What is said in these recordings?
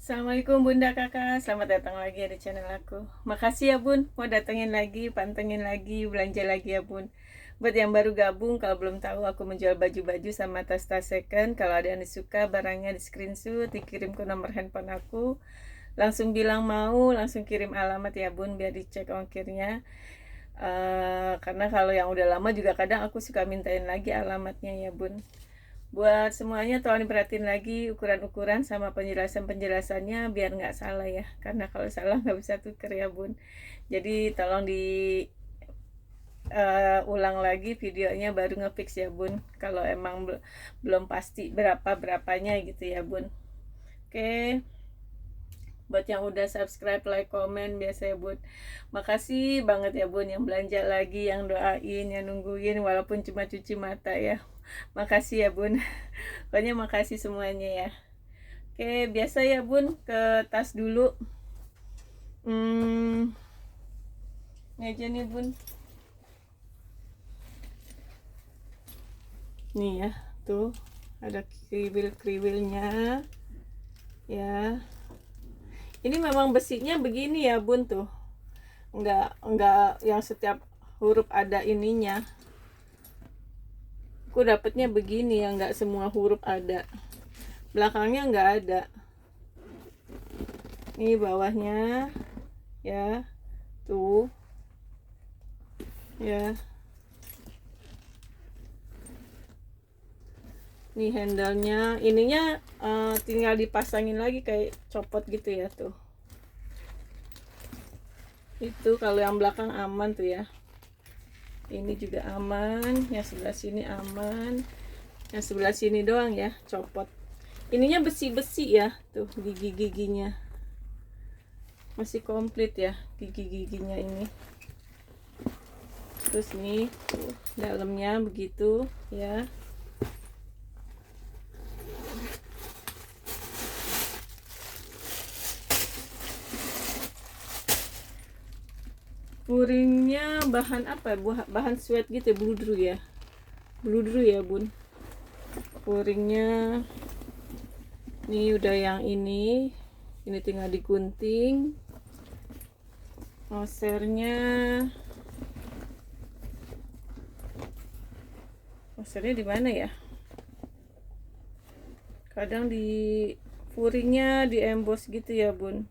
Assalamualaikum Bunda Kakak, selamat datang lagi di channel aku. Makasih ya Bun, mau datengin lagi, pantengin lagi, belanja lagi ya Bun. Buat yang baru gabung, kalau belum tahu aku menjual baju-baju sama tas-tas second. Kalau ada yang suka barangnya di screenshot, dikirim ke nomor handphone aku. Langsung bilang mau, langsung kirim alamat ya Bun, biar dicek ongkirnya. Karena kalau yang udah lama juga kadang aku suka mintain lagi alamatnya ya Bun. Buat semuanya tolong diperhatiin lagi ukuran-ukuran sama penjelasan-penjelasannya biar nggak salah ya, karena kalau salah nggak bisa tuker ya Bun. Jadi tolong di ulang lagi videonya baru ngefix ya Bun, kalau emang belum pasti berapanya gitu ya Bun. Oke, buat yang udah subscribe, like, komen biasa ya Bun, makasih banget ya Bun yang belanja lagi, yang doain, yang nungguin walaupun cuma cuci mata ya. Makasih ya Bun. Pokoknya makasih semuanya ya. Oke, biasa ya Bun, ke tas dulu. Ini aja nih Bun. Nih ya, tuh ada kriwil-kriwilnya ya. Ini memang besinya begini ya Bun tuh. Enggak yang setiap huruf ada ininya. Aku dapetnya begini ya, enggak semua huruf ada. Belakangnya enggak ada. Ini bawahnya ya. Tuh. Ya. Nih handle-nya, ininya tinggal dipasangin lagi kayak copot gitu ya tuh. Itu kalau yang belakang aman tuh ya. Ini juga aman, yang sebelah sini aman. Yang sebelah sini doang ya copot. Ininya besi-besi ya, tuh gigi-giginya. Masih komplit ya gigi-giginya ini. Terus nih, tuh dalamnya begitu ya. Puringnya bahan apa? Bahan sweat gitu ya, bludru ya. Bludru ya Bun. Puringnya ini udah yang ini tinggal digunting. Mosernya di mana ya? Kadang di puringnya di emboss gitu ya Bun.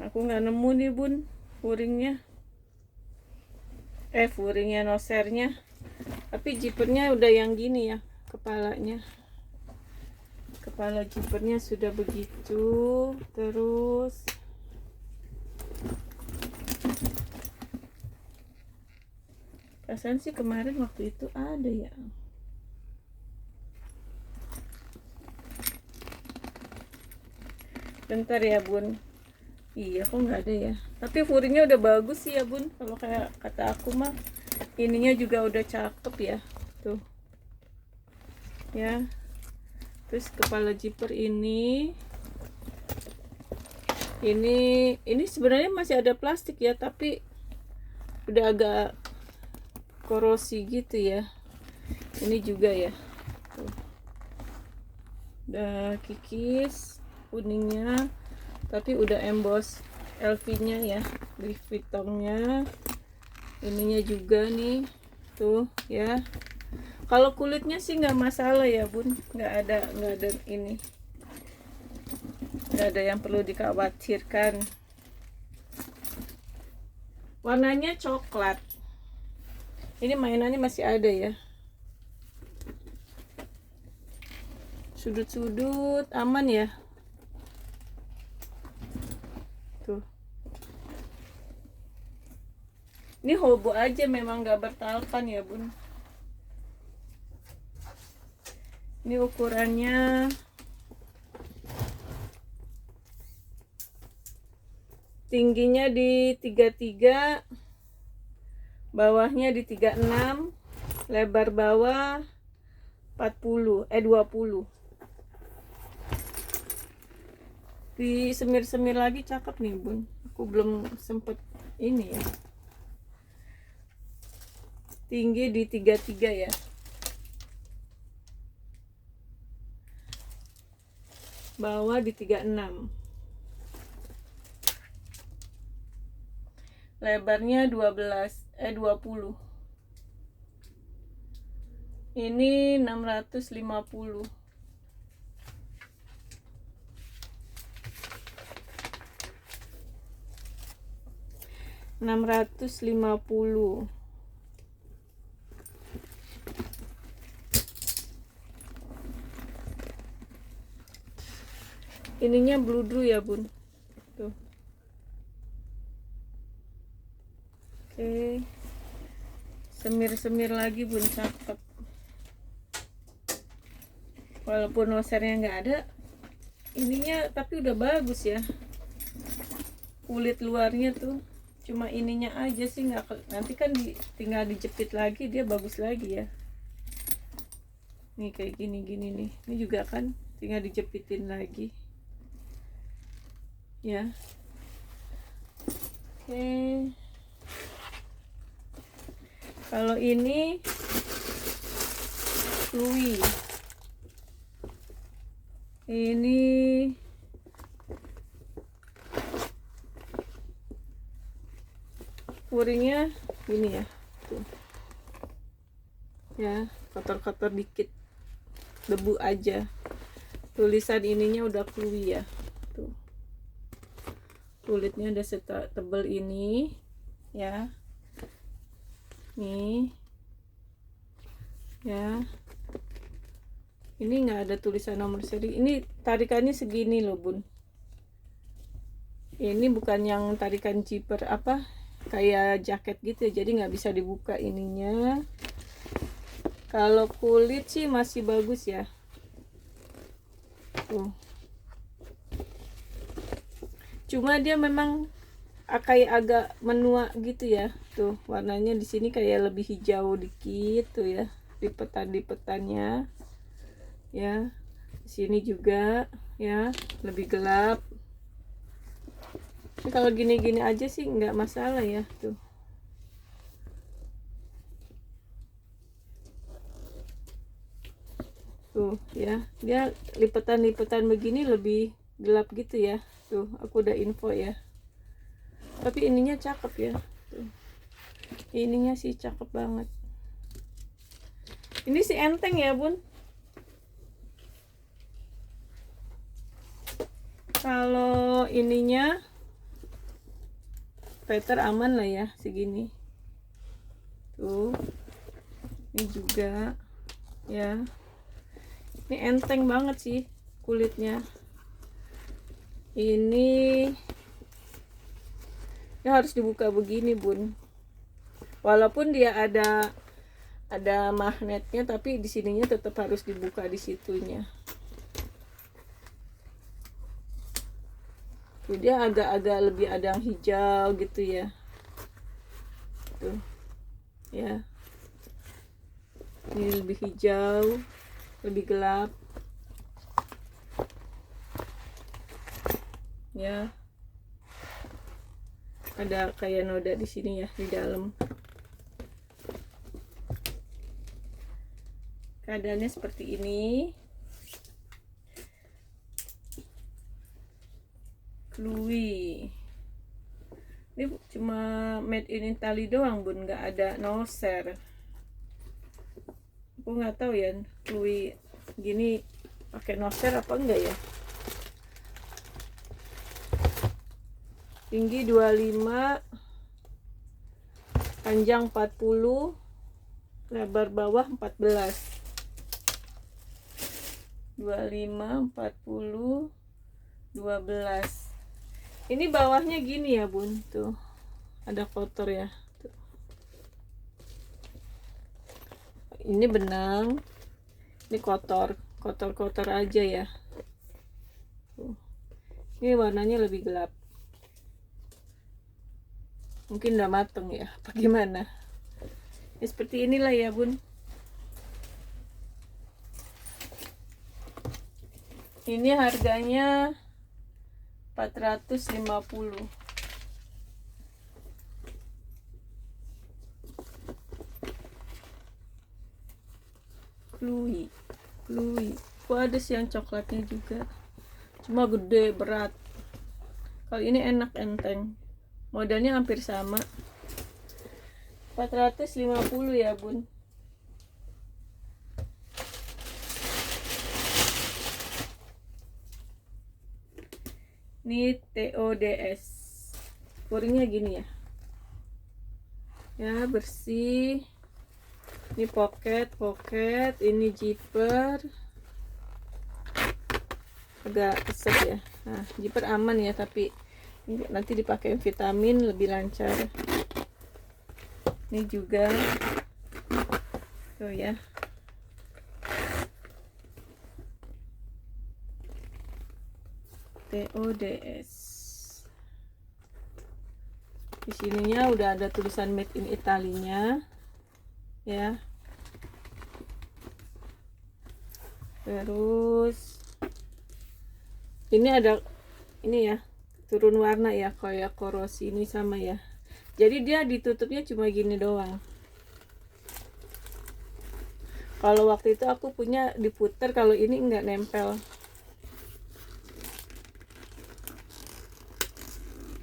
Aku nggak nemu nih Bun puringnya, nosernya, tapi jipernya udah yang gini ya, kepala jipernya sudah begitu. Terus perasaan sih kemarin waktu itu ada ya. Bentar ya Bun. Iya, kok nggak ada ya. Tapi furingnya udah bagus sih ya Bun. Kalau kayak kata aku mah, ininya juga udah cakep ya. Tuh. Ya. Terus kepala zipper ini sebenarnya masih ada plastik ya, tapi udah agak korosi gitu ya. Ini juga ya. Tuh. Udah kikis kuningnya, tapi udah emboss LV-nya ya, Louis Vuitton-nya. Ininya juga nih, tuh ya. Kalau kulitnya sih nggak masalah ya Bun, nggak ada ini, nggak ada yang perlu dikhawatirkan. Warnanya coklat. Ini mainannya masih ada ya. Sudut-sudut aman ya. Tuh. Ini hobo aja, memang nggak bertalpan ya Bun. Ini ukurannya tingginya di 33, bawahnya di 36, lebar bawah 20. Di semir-semir lagi cakep nih Bun. Aku belum sempet ini ya. tinggi di 33 ya. Bawah di 36. Lebarnya 20. Ini 650. Ininya bludru ya bun, tuh. Oke, semir-semir lagi bun, cakep. Walaupun nosernya nggak ada, ininya tapi udah bagus ya. Kulit luarnya tuh cuma ininya aja sih nggak, nanti kan tinggal dijepit lagi dia bagus lagi ya. Nih kayak gini nih, ini juga kan tinggal dijepitin lagi ya. Oke, kalau ini Louis, ini puringnya gini ya, tuh ya, kotor-kotor dikit, debu aja. Tulisan ininya udah Louis ya, tuh kulitnya udah setebal ini ya, nih ya. Ini nggak ada tulisan nomor seri, ini tarikannya segini loh bun. Ini bukan yang tarikan zipper apa kayak jaket gitu ya, jadi nggak bisa dibuka ininya. Kalau kulit sih masih bagus ya, tuh. Cuma dia memang kayak agak menua gitu ya, tuh warnanya di sini kayak lebih hijau dikit tuh ya, lipetan-lipetannya ya. Di sini juga ya lebih gelap. Tapi kalau gini-gini aja sih nggak masalah ya, tuh. Tuh ya, dia lipetan-lipetan begini lebih gelap gitu ya. Tuh, aku udah info ya. Tapi ininya cakep ya. Tuh. Ininya sih cakep banget. Ini sih enteng ya, Bun. Kalau ininya Peter aman lah ya, segini. Tuh. Ini juga ya. Ini enteng banget sih kulitnya. Ini ya harus dibuka begini bun, walaupun dia ada magnetnya, tapi di sininya tetap harus dibuka di situnya. Tuh, dia agak-agak lebih ada yang hijau gitu ya, tuh ya, ini lebih hijau, lebih gelap ya. Ada kayak noda di sini ya, di dalam. Keadaannya seperti ini. Louis ini cuma made in Italy doang bun, nggak ada noser. Aku nggak tahu ya Louis gini pakai noser apa enggak ya. Tinggi 25, panjang 40, lebar bawah 14. 25, 40, 12. Ini bawahnya gini ya bun, tuh ada kotor ya, tuh. Ini benang, ini kotor aja ya, tuh. Ini warnanya lebih gelap, mungkin udah mateng ya apa gimana ya, seperti inilah ya bun. Ini harganya 450. Bluey. Kok ada sih yang coklatnya juga, cuma gede berat. Kalau ini enak, enteng, modalnya hampir sama, 450 ya bun. Ini TODS, puringnya gini ya, bersih. Ini pocket, ini zipper, agak kesel ya. Nah, zipper aman ya, tapi nanti dipakai vitamin lebih lancar. Ini juga tuh ya, TODS. Di sininya udah ada tulisan made in Italy-nya ya. Terus ini ada ini ya, turun warna ya, kayak korosi ini sama ya. Jadi dia ditutupnya cuma gini doang. Kalau waktu itu aku punya diputer, kalau ini enggak nempel.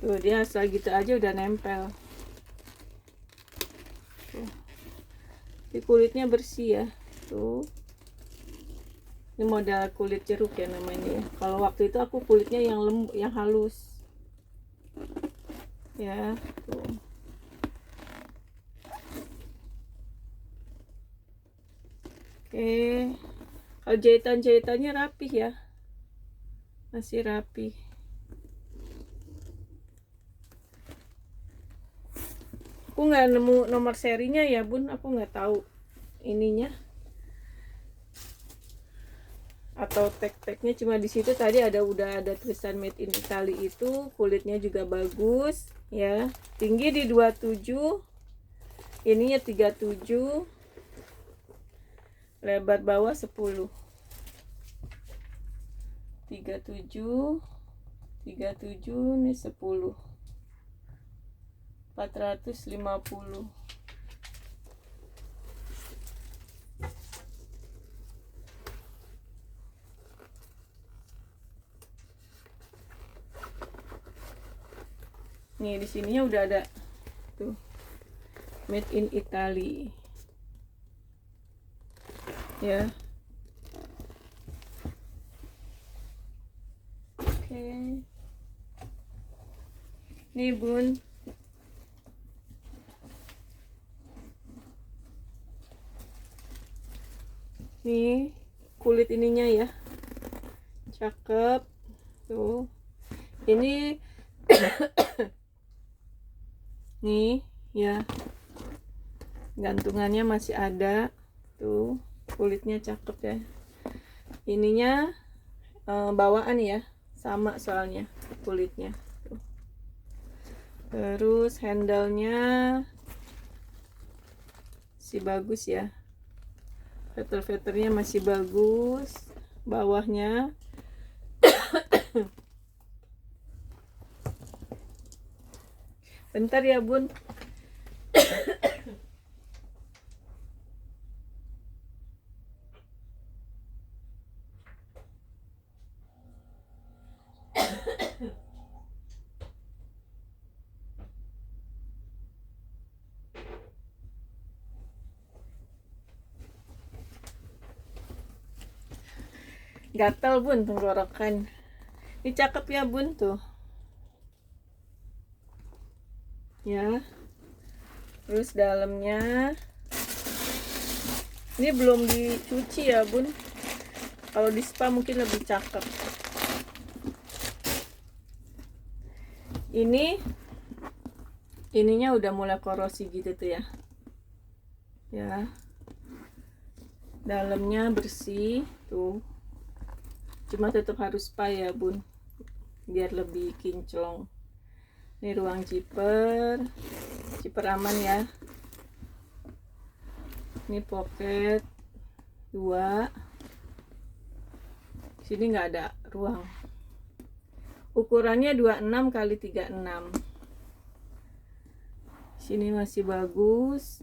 Tuh, dia asal gitu aja udah nempel. Tuh. Ini kulitnya bersih ya. Tuh. Ini model kulit jeruk ya namanya ya. Kalau waktu itu aku kulitnya yang lembut, yang halus. Ya, tuh. Oke. Kalau jahitannya rapih ya. Masih rapih. Aku nggak nemu nomor serinya ya bun, aku nggak tahu ininya atau tag-tagnya, cuma di situ tadi udah ada tulisan made in Italy. Itu kulitnya juga bagus ya, tinggi di 27, ininya 37, lebar bawah 10, 37 ini 10, 450. Nih di sininya udah ada tuh made in Italy ya. Oke. Nih bun, nih kulit ininya ya, cakep tuh. Ini nih ya, gantungannya masih ada tuh, kulitnya cakep ya. Ininya bawaan ya, sama soalnya kulitnya tuh. Terus handle-nya masih bagus ya, feather-feathernya masih bagus. Bawahnya bentar ya bun. Gatel bun tenggorokan. Ini cakep ya bun tuh ya. Terus dalamnya ini belum dicuci ya bun, kalau di spa mungkin lebih cakep. Ininya udah mulai korosi gitu tuh ya. Dalamnya bersih tuh, cuma tetap harus spa ya bun, biar lebih kinclong. Ini ruang zipper aman ya. Ini pocket 2, sini nggak ada ruang. Ukurannya 26 kali 36. Sini masih bagus.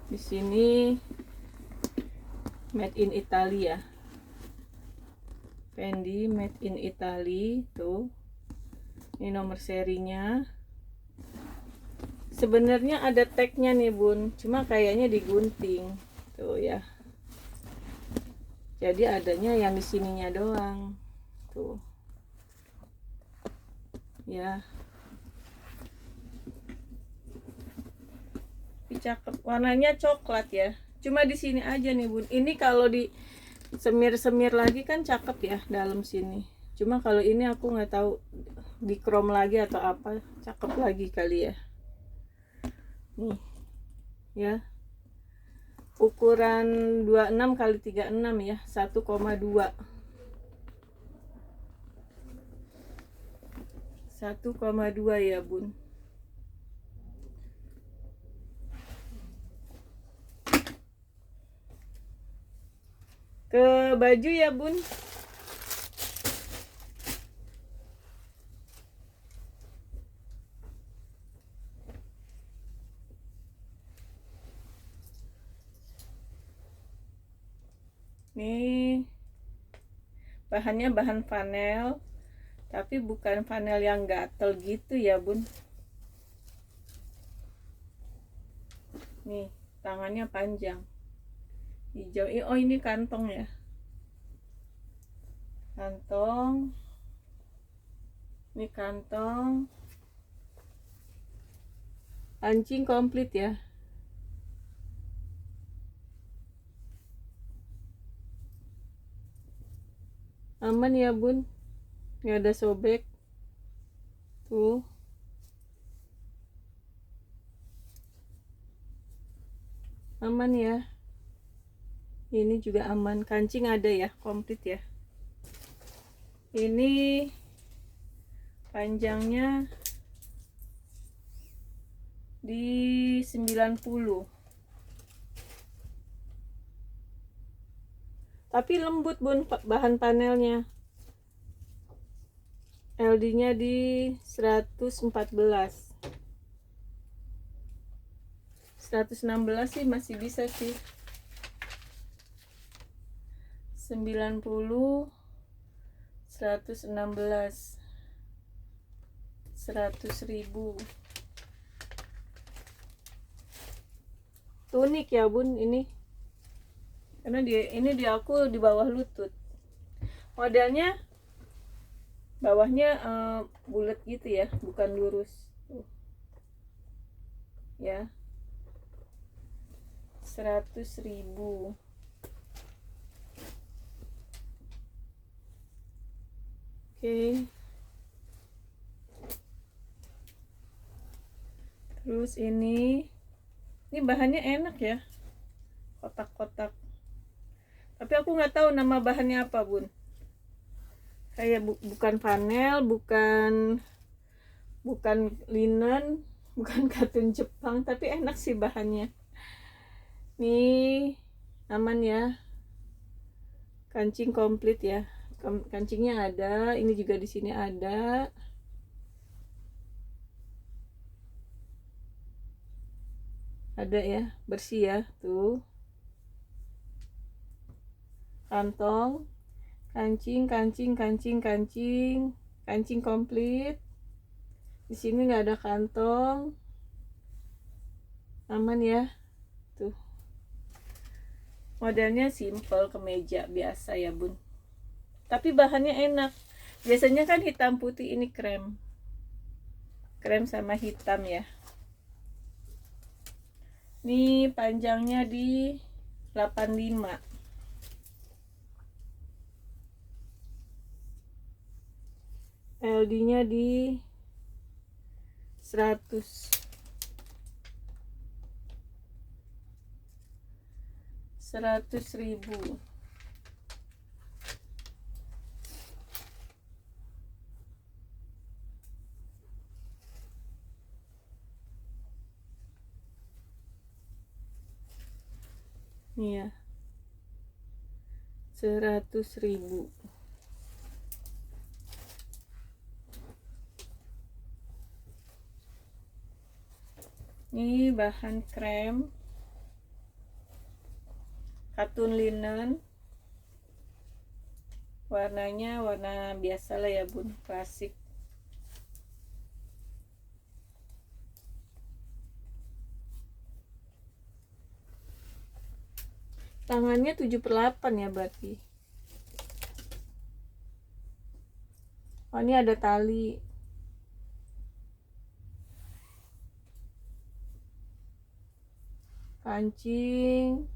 Di sini made in Italy ya. Fendi made in Italy tuh. Ini nomor serinya. Sebenarnya ada tagnya nih bun, cuma kayaknya digunting tuh ya. Jadi adanya yang di sininya doang tuh ya. Cakep, warnanya coklat ya. Cuma di sini aja nih bun. Ini kalau di semir lagi kan cakep ya dalam sini. Cuma kalau ini aku nggak tahu di chrome lagi atau apa, cakep lagi kali ya. Nih ya, ukuran 26 kali 36 ya, 1,2 ya bun. Ke baju ya bun. Nih bahannya bahan panel, tapi bukan panel yang gatel gitu ya bun. Nih tangannya panjang hijau. Oh ini kantong ya, kantong. Ini kantong, kancing komplit ya. Aman ya bun, nggak ada sobek tuh. Aman ya, ini juga aman. Kancing ada ya, komplit ya. Ini panjangnya di 90, tapi lembut bun bahan panelnya. LD nya di 114, 116 sih masih bisa sih. 90, 116, 100.000. Tunik ya bun ini, karena ini di aku di bawah lutut. Modelnya bawahnya bulat gitu ya, bukan lurus ya. 100.000. Oke. Terus ini bahannya enak ya, kotak-kotak. Tapi aku nggak tahu nama bahannya apa bun. Kayak bukan panel, bukan linen, bukan katun Jepang, tapi enak sih bahannya. Nih aman ya, kancing komplit ya. Kancingnya ada, ini juga di sini ada. Ada ya, bersih ya tuh. Kantong, kancing komplit. Di sini nggak ada kantong. Aman ya tuh. Modelnya simple, kemeja biasa ya bun, tapi bahannya enak. Biasanya kan hitam putih, ini krem sama hitam ya. Ini panjangnya di 85, LD nya di 100, 100.000. Nih ya, 100.000. Ini bahan krem katun linen, warnanya warna biasa lah ya bun, klasik. Tangannya 7/8 ya berarti. Oh, ini ada tali. Kancing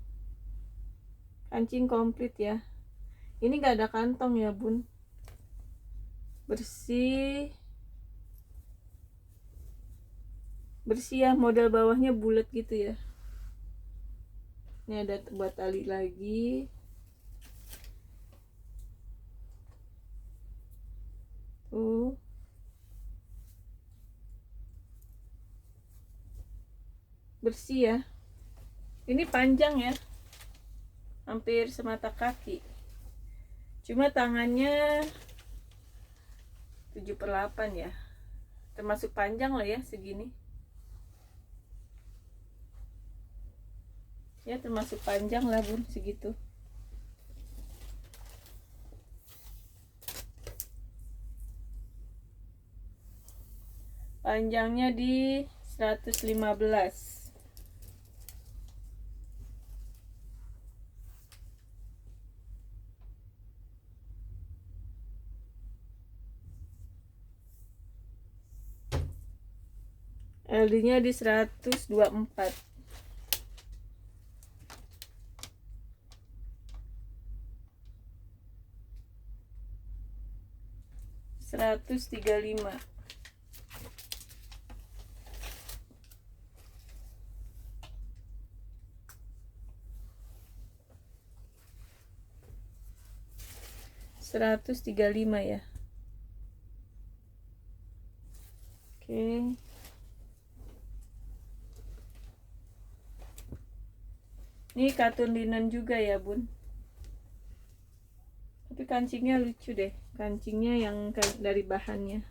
komplit ya. Ini gak ada kantong ya bun, bersih ya, model bawahnya bulat gitu ya. Ini ada buat tali lagi. Bersih ya. Ini panjang ya, hampir semata kaki. Cuma tangannya 7/8 ya, termasuk panjang lah ya segini ya, termasuk panjang lah bun, segitu. Panjangnya di 115. LD-nya di 124. $135. $135 ya. Oke. Ini katun linen juga ya bun, tapi kancingnya lucu deh, kancingnya yang dari bahannya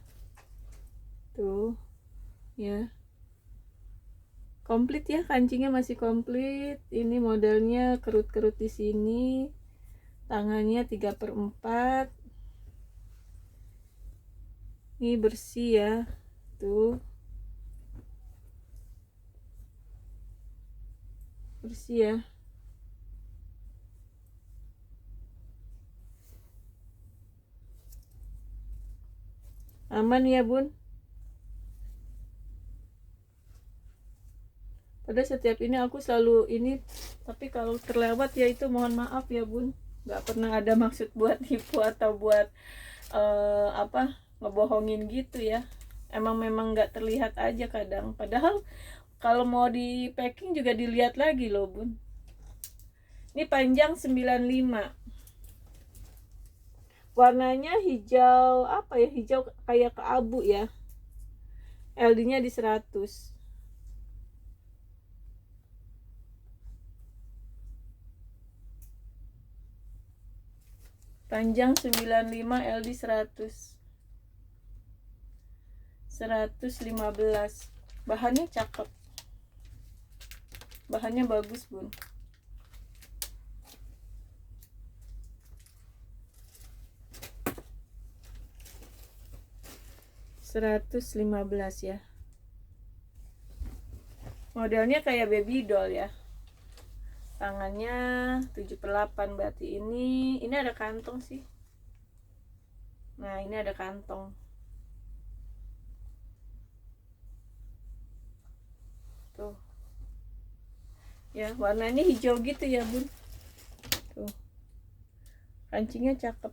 tuh ya, komplit ya, kancingnya masih komplit. Ini modelnya kerut-kerut di sini, tangannya 3/4. Ini bersih ya tuh, bersih ya. Aman ya bun. Pada setiap ini aku selalu ini, tapi kalau terlewat ya itu mohon maaf ya bun, nggak pernah ada maksud buat tipu atau buat ngebohongin gitu ya. Memang nggak terlihat aja kadang, padahal kalau mau di packing juga dilihat lagi loh bun. Ini panjang 95, warnanya hijau hijau kayak keabu ya. LD-nya di 100. Panjang 95, LD 100. 115. Bahannya cakep, bahannya bagus bun. $115 ya. Modelnya kayak baby doll ya. Tangannya 7/8 berarti. Ini ada kantong sih. Nah, ini ada kantong. Tuh. Ya, warnanya hijau gitu ya, bun. Tuh. Kancingnya cakep.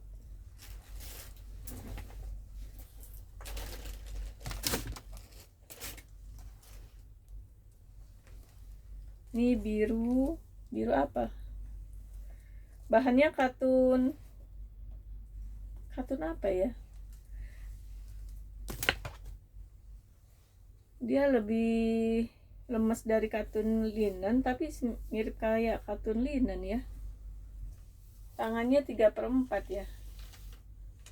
Ini biru apa? Bahannya katun apa ya? Dia lebih lemes dari katun linen, tapi mirip kayak katun linen ya. Tangannya 3/4 ya,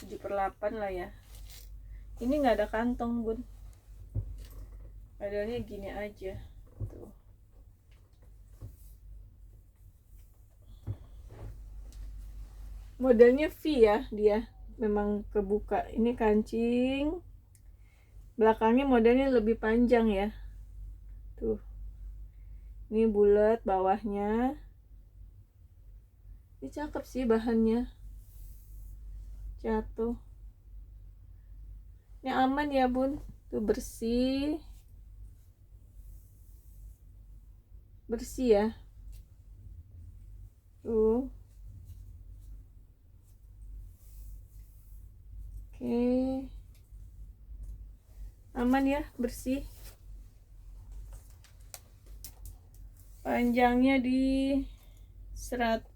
7/8 lah ya. Ini nggak ada kantong bun, modelnya gini aja tuh. Modelnya V ya, dia memang kebuka. Ini kancing, belakangnya modelnya lebih panjang ya, tuh. Ini bulat bawahnya. Ini cakep sih bahannya, jatuh. Ini aman ya bun, tuh bersih ya, tuh. Oke, aman ya, bersih. Panjangnya di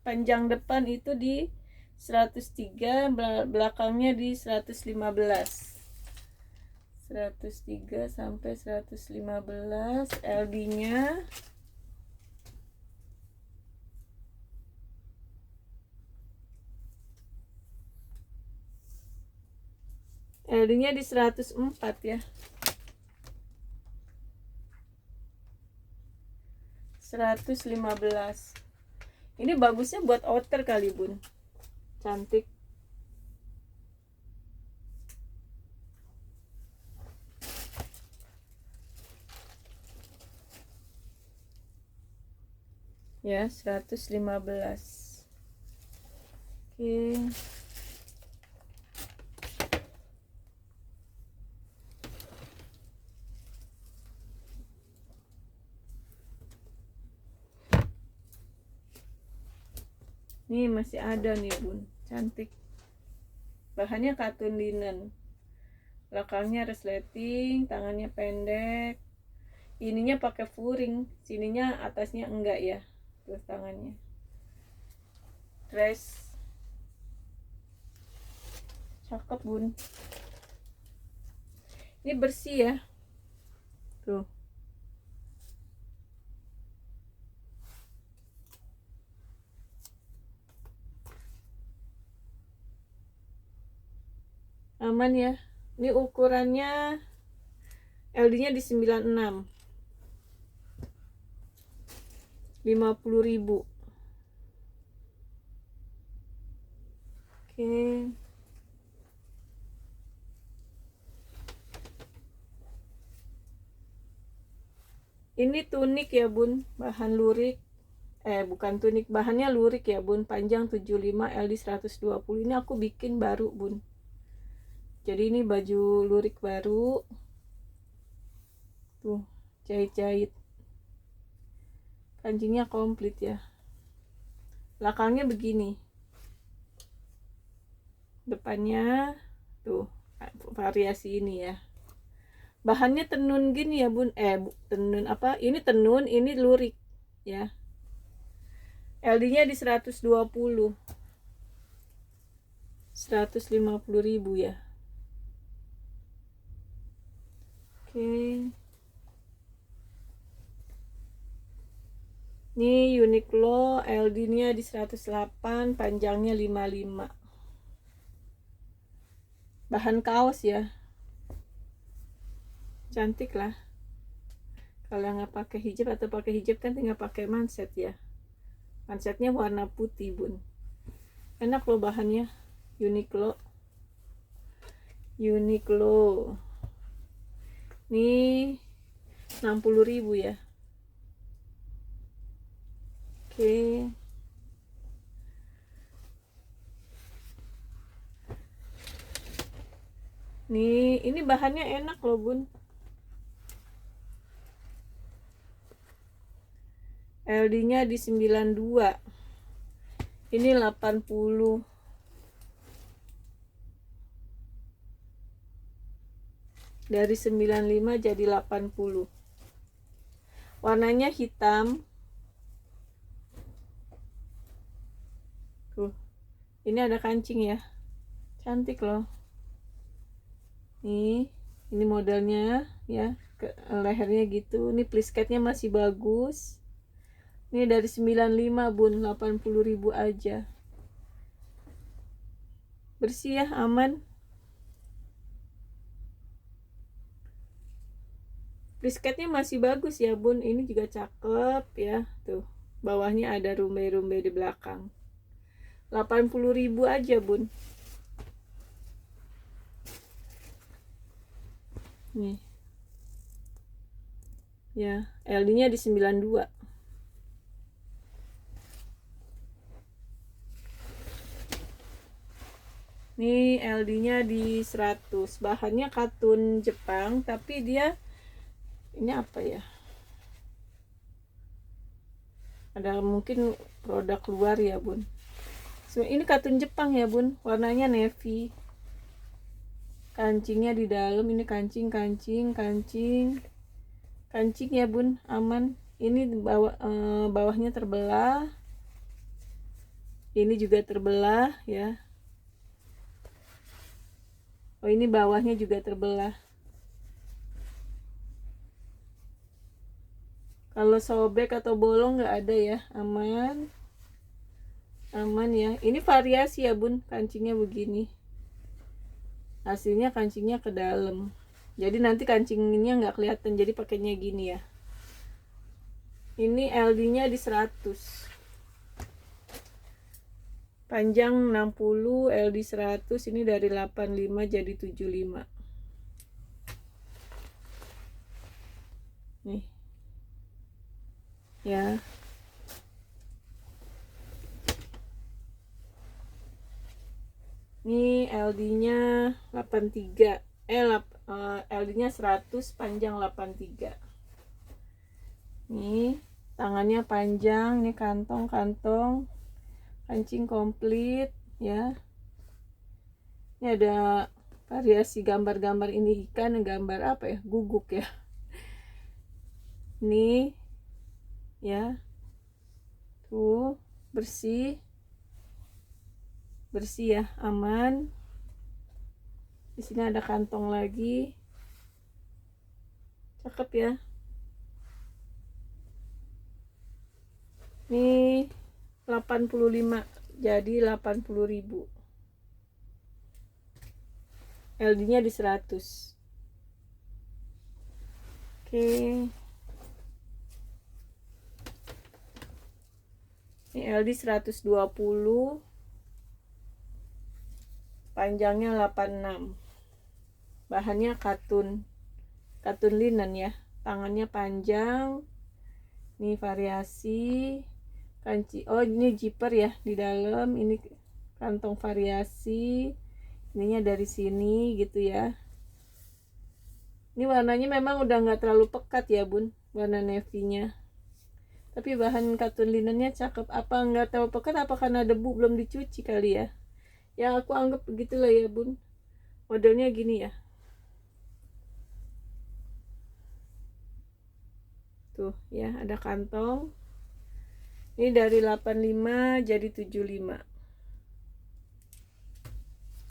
panjang depan itu di 103, belakangnya di 115. 103 sampai 115. LD-nya di 104 ya. 115. Ini bagusnya buat outer kali bun, cantik. Ya, 115. Oke. Nih masih ada nih bun, cantik. Bahannya katun linen. Belakangnya resleting, tangannya pendek. Ininya pakai furing, sininya atasnya enggak ya. Terus tangannya. Dress. Cakep bun. Ini bersih ya. Tuh. Aman ya. Ini ukurannya LD-nya di 96. 50.000. Oke. Ini tunik ya bun, bahan lurik. Bukan tunik, bahannya lurik ya bun, panjang 75, LD 120. Ini aku bikin baru bun. Jadi ini baju lurik baru. Tuh, jahit-jahit. Kancingnya komplit ya. Belakangnya begini. Depannya tuh variasi ini ya. Bahannya tenun gini ya bun, tenun apa? Ini tenun, ini lurik ya. LD-nya di 120. 150.000 ya. Oke. Ini Uniqlo, LD-nya di 108, panjangnya 55. Bahan kaos ya. Cantik lah. Kalau nggak pakai hijab atau pakai hijab kan tinggal pakai manset ya. Mansetnya warna putih bun. Enak loh bahannya. Uniqlo. Nih 60.000 ya. Oke. Nih, ini bahannya enak loh bun. LD-nya di 92. Ini 80. Dari 95 jadi 80. Warnanya hitam. Tuh. Ini ada kancing ya. Cantik loh. Ini modelnya ya. Lehernya gitu. Ini plisketnya masih bagus. Ini dari 95 bun, 80.000 aja. Bersih ya, aman. Plisketnya masih bagus ya bun. Ini juga cakep ya. Tuh, bawahnya ada rumbai-rumbai di belakang. 80.000 aja bun. Nih ya, LD nya di 92. Nih LD nya di 100. Bahannya katun Jepang, tapi dia ini apa ya, ada mungkin produk luar ya bun. Ini katun Jepang ya bun, warnanya navy. Kancingnya di dalam, ini kancing ya bun, aman. Ini bawahnya terbelah, ini juga terbelah ya. Oh, ini bawahnya juga terbelah. Kalau sobek atau bolong nggak ada ya, aman ya. Ini variasi ya bun, kancingnya begini, hasilnya kancingnya ke dalam, jadi nanti kancingnya nggak kelihatan, jadi pakainya gini ya. Ini LD nya di 100, panjang 60, LD 100. Ini dari 85 jadi 75 nih ya. Ini LD nya 83, LD nya 100, panjang 83. Nih tangannya panjang, ini kantong kancing komplit ya. Ini ada variasi gambar-gambar, ini ikan, gambar apa ya, guguk ya. Nih ya, tuh bersih ya, aman. Di sini ada kantong lagi, cakep ya. Nih 85 jadi 80.000, LD nya di 100. Oke, ini LD 120, panjangnya 86, bahannya katun linen ya. Tangannya panjang, ini variasi kanci. Oh, ini zipper ya di dalam, ini kantong variasi, ininya dari sini gitu ya. Ini warnanya memang udah nggak terlalu pekat ya bun, warna navy nya, tapi bahan katun linennya cakep. Apa nggak terlalu pekat, apa karena debu belum dicuci kali ya. Ya aku anggap begitulah ya bun, modelnya gini ya. Tuh ya, ada kantong. Ini dari 85 jadi 75.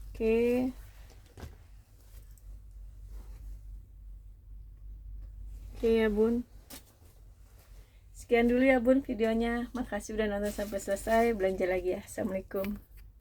Oke. Oke ya bun, sekian dulu ya bun videonya. Makasih udah nonton sampai selesai. Belanja lagi ya. Assalamualaikum.